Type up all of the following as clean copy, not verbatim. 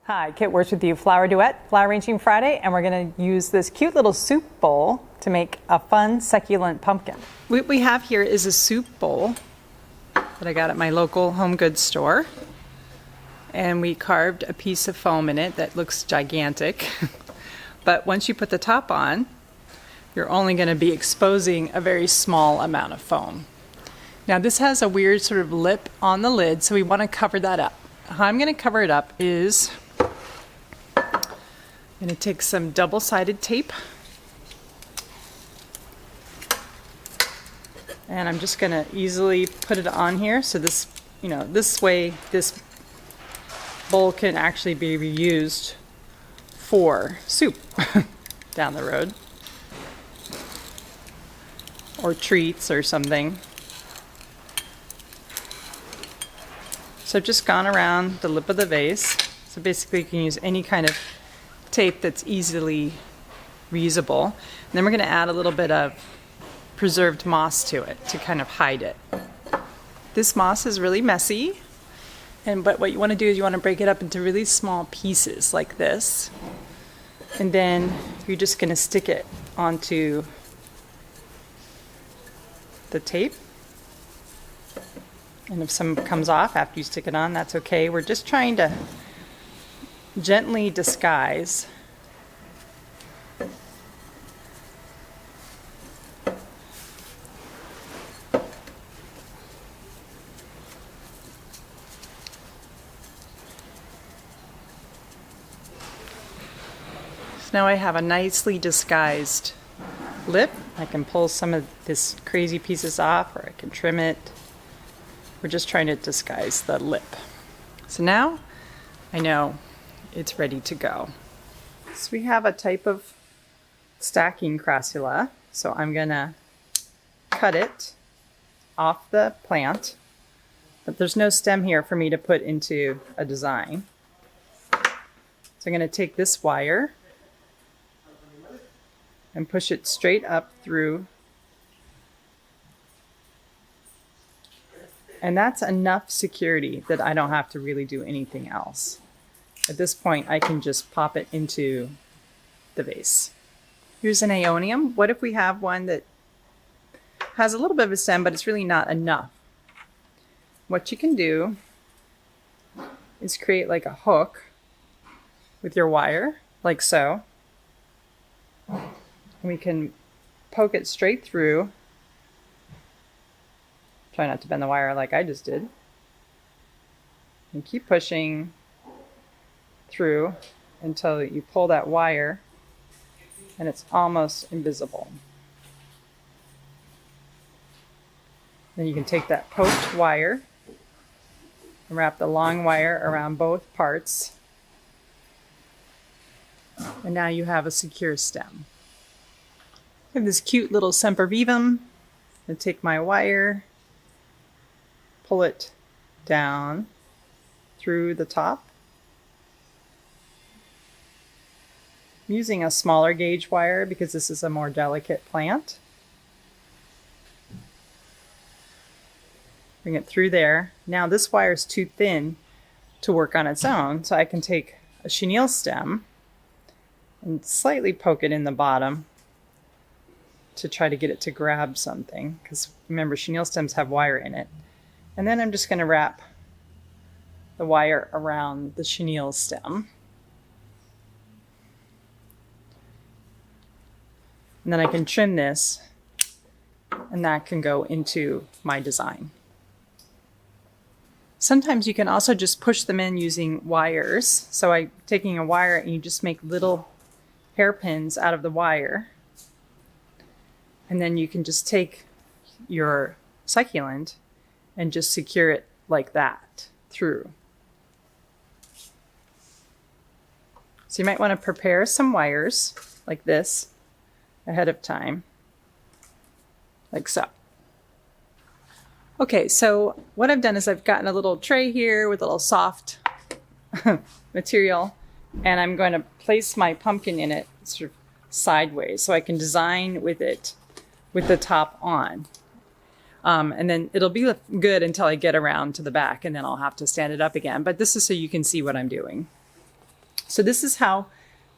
Hi, Kit works with you, Flower Duet, Flower Arranging Friday, and we're going to use this cute little soup bowl to make a fun succulent pumpkin. What we have here is a soup bowl that I got at my local home goods store. And we carved a piece of foam in it that looks gigantic. But once you put the top on, you're only going to be exposing a very small amount of foam. Now this has a weird sort of lip on the lid, so we want to cover that up. How I'm going to cover it up is I'm going to take some double-sided tape and I'm just going to easily put it on here so this, this way this bowl can actually be reused for soup down the road or treats or something. So I've just gone around the lip of the vase. So basically you can use any kind of tape that's easily reusable. And then we're going to add a little bit of preserved moss to it to kind of hide it. This moss is really messy, but what you want to do is you want to break it up into really small pieces like this. And then you're just going to stick it onto the tape. And if some comes off after you stick it on, that's okay. We're just trying to gently disguise now I have a nicely disguised lip. I can pull some of this crazy pieces off, or I can trim it. We're just trying to disguise the lip. So now I know it's ready to go. So we have a type of stacking crassula. So I'm gonna cut it off the plant, but there's no stem here for me to put into a design. So I'm gonna take this wire and push it straight up through. And that's enough security that I don't have to really do anything else. At this point, I can just pop it into the vase. Here's an aeonium. What if we have one that has a little bit of a stem, but it's really not enough? What you can do is create like a hook with your wire, like so. And we can poke it straight through. Try not to bend the wire like I just did. And keep pushing through until you pull that wire and it's almost invisible. Then you can take that poked wire and wrap the long wire around both parts. And now you have a secure stem. I have this cute little sempervivum. I take my wire, pull it down through the top. I'm using a smaller gauge wire because this is a more delicate plant. Bring it through there. Now this wire is too thin to work on its own, so I can take a chenille stem and slightly poke it in the bottom to try to get it to grab something, because remember, chenille stems have wire in it. And then I'm just going to wrap the wire around the chenille stem. And then I can trim this, and that can go into my design. Sometimes you can also just push them in using wires. So I'm taking a wire and you just make little hairpins out of the wire. And then you can just take your succulent and just secure it like that through. So you might want to prepare some wires like this ahead of time, like so. Okay, so what I've done is I've gotten a little tray here with a little soft material, and I'm going to place my pumpkin in it sort of sideways so I can design with it with the top on. And then it'll be good until I get around to the back, and then I'll have to stand it up again. But this is so you can see what I'm doing. So this is how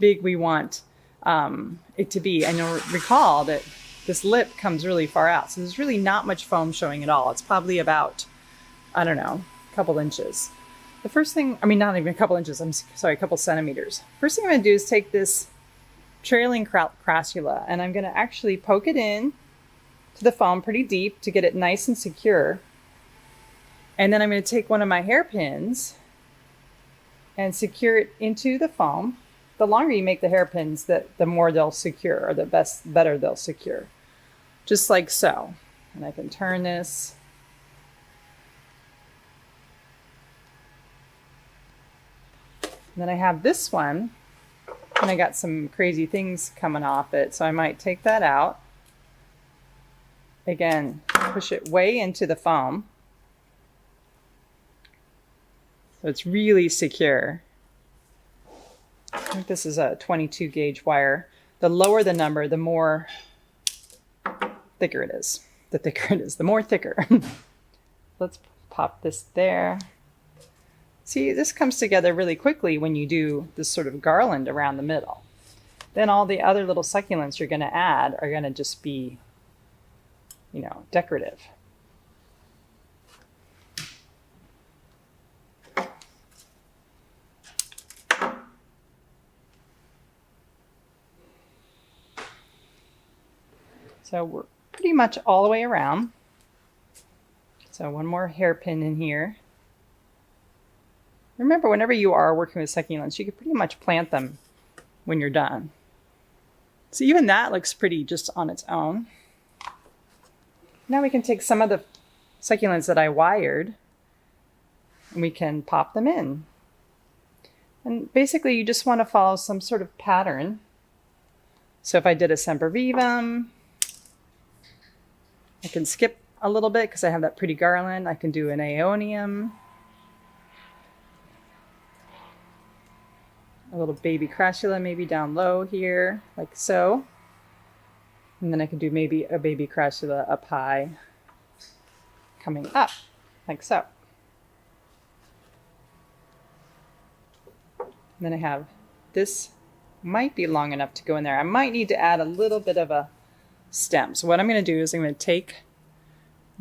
big we want it to be. And you'll recall that this lip comes really far out. So there's really not much foam showing at all. It's probably about, I don't know, a couple inches. The first thing, I mean, not even a couple inches, I'm sorry, a couple centimeters. First thing I'm gonna do is take this trailing crassula and I'm gonna actually poke it in to the foam pretty deep to get it nice and secure. And then I'm gonna take one of my hairpins and secure it into the foam. The longer you make the hairpins, the more they'll secure, or the better they'll secure. Just like so. And I can turn this. And then I have this one, and I got some crazy things coming off it, so I might take that out. Again, push it way into the foam. So it's really secure. I think this is a 22 gauge wire. The lower the number, the more thicker it is. The thicker it is, the more thicker. Let's pop this there. See, this comes together really quickly when you do this sort of garland around the middle. Then all the other little succulents you're gonna add are gonna just be, you know, decorative. So we're pretty much all the way around. So one more hairpin in here. Remember, whenever you are working with succulents, you can pretty much plant them when you're done. So even that looks pretty just on its own. Now we can take some of the succulents that I wired and we can pop them in. And basically you just want to follow some sort of pattern. So if I did a sempervivum, I can skip a little bit because I have that pretty garland. I can do an aeonium. A little baby crassula maybe down low here, like so. And then I can do maybe a baby crassula up high, coming up, like so. And then I have this, might be long enough to go in there. I might need to add a little bit of a stem. So what I'm going to do is I'm going to take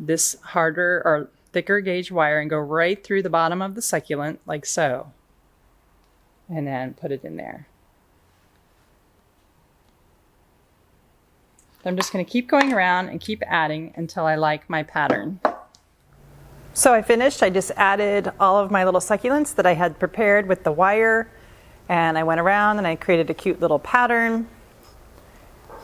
this harder or thicker gauge wire and go right through the bottom of the succulent, like so. And then put it in there. I'm just going to keep going around and keep adding until I like my pattern. So I finished. I just added all of my little succulents that I had prepared with the wire, and I went around and I created a cute little pattern.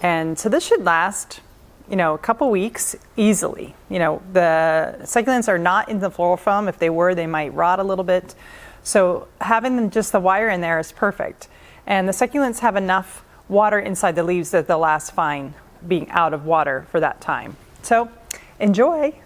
And so this should last, you know, a couple weeks easily. You know, the succulents are not in the floral foam. If they were, they might rot a little bit. So having just the wire in there is perfect. And the succulents have enough water inside the leaves that they'll last fine being out of water for that time. So enjoy.